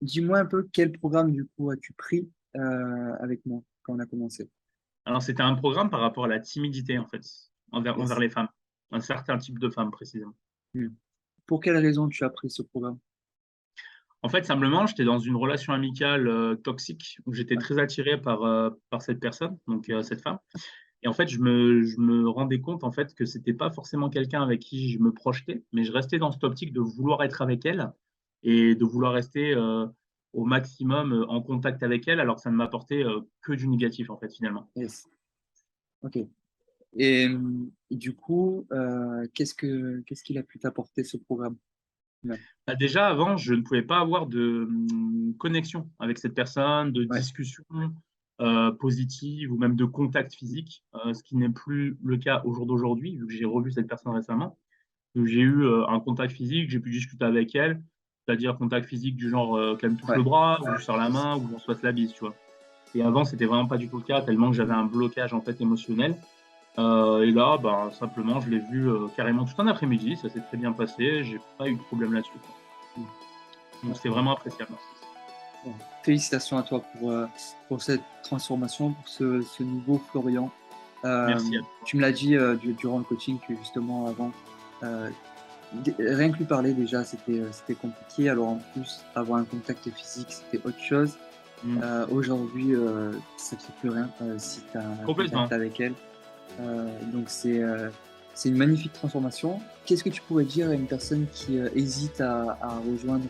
dis-moi un peu quel programme du coup as-tu pris avec moi quand on a commencé? Alors, c'était un programme par rapport à la timidité, en fait, envers Yes. les femmes, un certain type de femmes précisément. Hmm. Pour quelle raison tu as pris ce programme? En fait, simplement, j'étais dans une relation amicale, toxique où j'étais Ouais. très attiré par cette personne, donc cette femme et en fait, je me rendais compte, en fait, que c'était pas forcément quelqu'un avec qui je me projetais, mais je restais dans cette optique de vouloir être avec elle et de vouloir rester, au maximum, en contact avec elle, alors que ça ne m'apportait, que du négatif, en fait, finalement. Yes. Ok. Et du coup, qu'est-ce qu'il a pu t'apporter ce programme? Ouais. Bah, déjà, avant, je ne pouvais pas avoir de, connexion avec cette personne, de Ouais. discussion, positive ou même de contact physique, ce qui n'est plus le cas au jour d'aujourd'hui, vu que j'ai revu cette personne récemment. Donc j'ai eu, un contact physique, j'ai pu discuter avec elle, c'est-à-dire contact physique du genre, qu'elle me touche le Ouais. bras ou je lui serre la main ou on se fasse la bise, tu vois? Et avant, c'était vraiment pas du tout le cas, tellement que j'avais un blocage, en fait, émotionnel. Et là, ben, simplement, je l'ai vue, carrément tout un après-midi, ça s'est très bien passé, j'ai pas eu de problème là-dessus, quoi. Hmm. Donc c'était Ouais. vraiment appréciable. Ouais. Félicitations à toi pour cette transformation, pour ce nouveau Florian. Merci à Tu toi. me l'as dit durant le coaching que justement avant, euh, rien que lui parler déjà, c'était compliqué. Alors en plus, avoir un contact physique, c'était autre chose. Mmh. Aujourd'hui, ça ne fait plus rien si tu as un contact Complètement. avec elle. Donc c'est une magnifique transformation. Qu'est-ce que tu pourrais dire à une personne qui hésite à rejoindre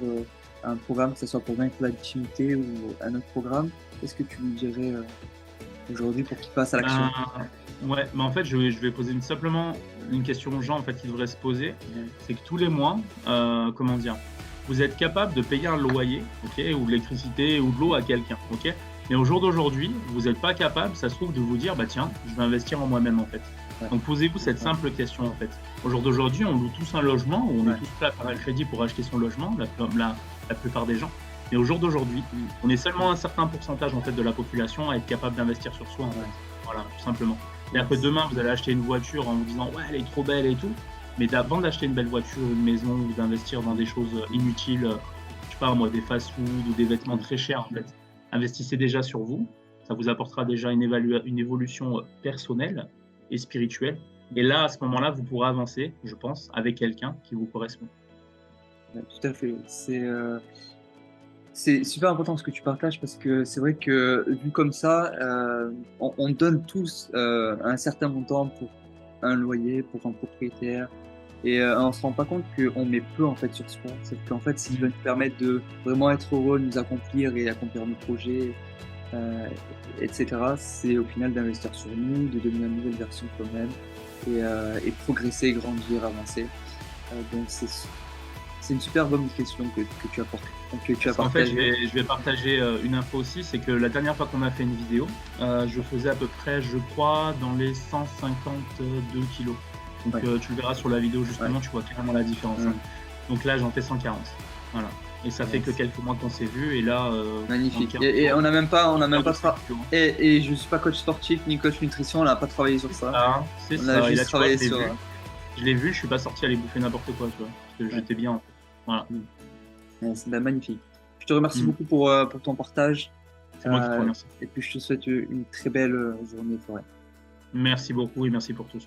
un programme, que ce soit pour vaincre l'intimité ou un autre programme? Qu'est-ce que tu lui dirais aujourd'hui pour qu'il passe à l'action? Ben, ouais, mais en fait, je vais poser simplement une question aux gens, en fait, qu'ils devraient se poser. Ouais. C'est que tous les mois, comment dire? Vous êtes capable de payer un loyer, OK, ou de l'électricité ou de l'eau à quelqu'un, OK? Mais au jour d'aujourd'hui, vous n'êtes pas capable, ça se trouve, de vous dire: «Bah, tiens, je vais investir en moi-même», en fait. Ouais. Donc posez-vous cette Ouais. simple question, en fait. Au jour d'aujourd'hui, on loue tous un logement, ou on est Ouais. tous prêts à faire un crédit pour acheter son logement, la plupart des gens. Mais au jour d'aujourd'hui, Mm. on est seulement un certain pourcentage, en fait, de la population à être capable d'investir sur soi, en fait. Ouais. Voilà, tout simplement. C'est-à-dire que Yes. demain, vous allez acheter une voiture en vous disant: «Ouais, elle est trop belle et tout», mais avant d'acheter une belle voiture, une maison ou d'investir dans des choses, inutiles, je sais pas moi, des fast-food ou des vêtements Mm. très chers, en fait. Investissez déjà sur vous, ça vous apportera déjà une évolution, personnelle et spirituelle et là, à ce moment-là, vous pourrez avancer, je pense, avec quelqu'un qui vous correspond. Ouais, tout à fait. C'est super important ce que tu partages parce que c'est vrai que vu comme ça, on donne tous un certain montant pour un loyer, pour un propriétaire, et on se rend pas compte qu'on met peu en fait sur soi. C'est qu'en fait, ce qui va Mmh. nous permettre de vraiment être heureux, nous accomplir et accomplir nos projets, euh, etc., c'est au final d'investir sur nous, de devenir une nouvelle version de nous-mêmes et progresser, grandir, avancer. Donc c'est une super bonne question que tu as, que tu as Parce qu'en fait, je partagée. vais je vais partager, une info aussi, c'est que la dernière fois qu'on a fait une vidéo, je faisais à peu près, je crois, dans les 152 kilos. Donc, Ouais, tu le verras sur la vidéo ouais. justement, tu vois clairement la différence, hein. Mmh. Donc là, j'en fais 140. Voilà et ça fait que Yes. quelques mois qu'on s'est vus et là, en Magnifique. 15 Et jours, on on n'a même perd de pas 5 kilos. et je suis pas coach sportif ni coach nutrition, on n'a pas travaillé sur C'est ça. ça, c'est On a ça et là, juste tu vois, travaillé sur. je l'ai vu, je suis pas sorti aller bouffer n'importe quoi, tu vois? Parce que Ouais. j'étais bien, en fait. Voilà. Mmh. Yes, bah, magnifique. Je te remercie Mmh. beaucoup pour ton partage, C'est moi qui te remercie. et puis je te souhaite une très belle journée, Florent. Merci beaucoup et merci pour tout.